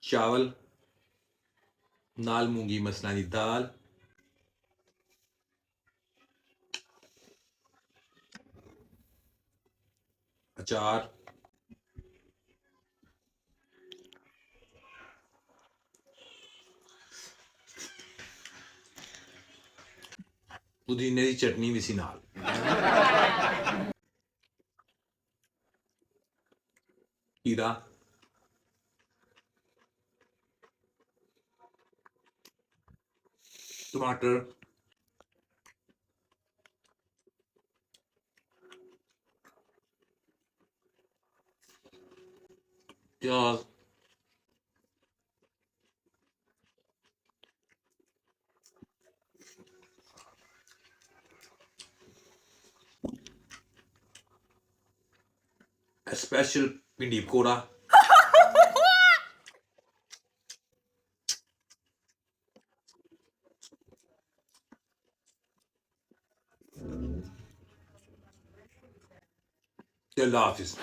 ਚਾਵਲ ਨਾਲ ਮੂੰਗੀ ਮਸਰਾਂ ਦੀ ਦਾਲ, ਅਚਾਰ, ਪੁਦੀਨੇ ਦੀ ਚਟਨੀ ਵੀ ਸੀ ਨਾਲ। ਖੀਰਾ, ਟਮਾਟਰ, ਪਿਆਜ਼, ਸਪੈਸ਼ਲ ਭਿੰਡੀ ਪਕੌੜਾ, ਤੇ ਅੱਲਾ ਹਾਫਿਜ਼।